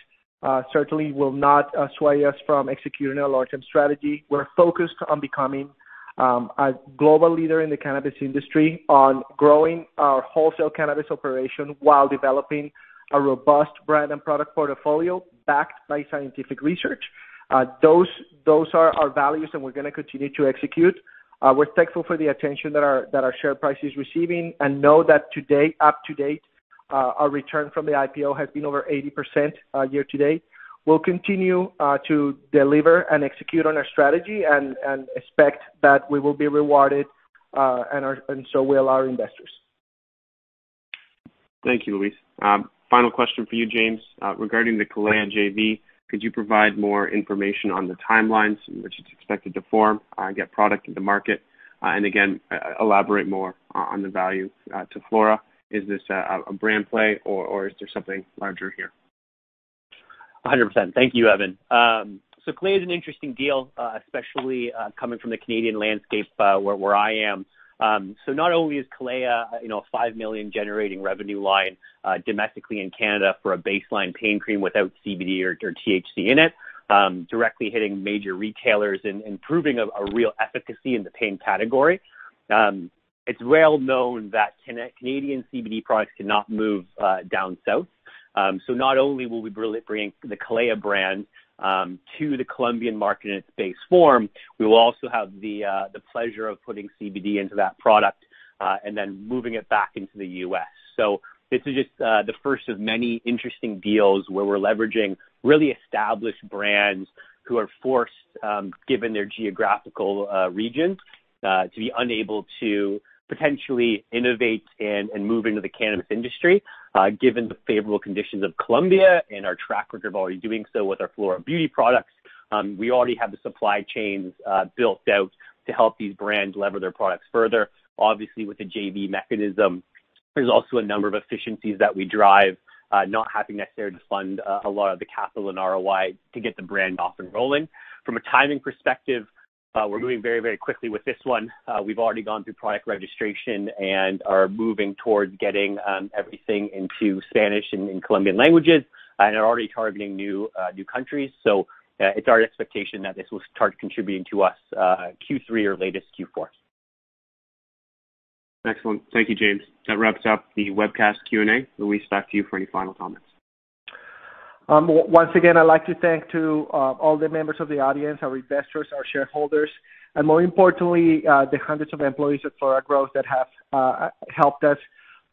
certainly will not sway us from executing our long-term strategy. We're focused on becoming a global leader in the cannabis industry, on growing our wholesale cannabis operation while developing a robust brand and product portfolio backed by scientific research. Those are our values, and we're going to continue to execute. We're thankful for the attention that our share price is receiving, and know that up to date, our return from the IPO has been over 80% year to date. We'll continue to deliver and execute on our strategy, and expect that we will be rewarded, and so will our investors. Thank you, Luis. Final question for you, James. Regarding the Kalea JV, could you provide more information on the timelines in which it's expected to form, get product into market, and again, elaborate more on the value to Flora? Is this a brand play, or is there something larger here? 100%. Thank you, Evan. So Kalea is an interesting deal, especially coming from the Canadian landscape where I am. So not only is Kalea, a $5 million generating revenue line domestically in Canada for a baseline pain cream without CBD or THC in it, directly hitting major retailers and proving a real efficacy in the pain category. it's well known that Canadian CBD products cannot move down south. So not only will we really bring the Kalea brand to the Colombian market in its base form, we will also have the pleasure of putting CBD into that product and then moving it back into the U.S. So this is just the first of many interesting deals where we're leveraging really established brands who are forced, given their geographical regions, to be unable to potentially innovate and move into the cannabis industry, given the favorable conditions of Colombia and our track record of already doing so with our Flora Beauty products. We already have the supply chains built out to help these brands lever their products further. Obviously, with the JV mechanism, there's also a number of efficiencies that we drive, not having necessarily to fund a lot of the capital and ROI to get the brand off and rolling. From a timing perspective, we're moving very, very quickly with this one. We've already gone through product registration and are moving towards getting everything into Spanish and Colombian languages, and are already targeting new countries. So it's our expectation that this will start contributing to us Q3 or latest Q4. Excellent. Thank you, James. That wraps up the webcast Q&A. Luis, back to you for any final comments. Once again, I'd like to thank to all the members of the audience, our investors, our shareholders, and more importantly, the hundreds of employees at Flora Growth that have helped us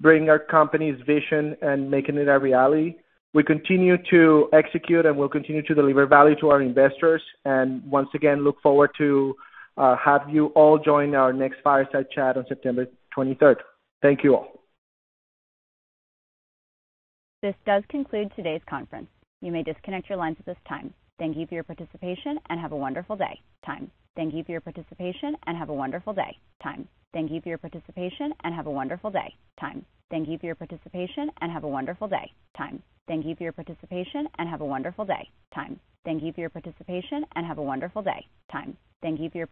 bring our company's vision and making it a reality. We continue to execute and we'll continue to deliver value to our investors. And once again, look forward to have you all join our next fireside chat on September 23rd. Thank you all. This does conclude today's conference. You may disconnect your lines at this time. Thank you for your participation and have a wonderful day. Time. Thank you for your participation and have a wonderful day. Time. Thank you for your participation and have a wonderful day. Time. Thank you for your participation and have a wonderful day. Time. Thank you for your participation and have a wonderful day. Time. Thank you for your participation and have a wonderful day. Time. Thank you for your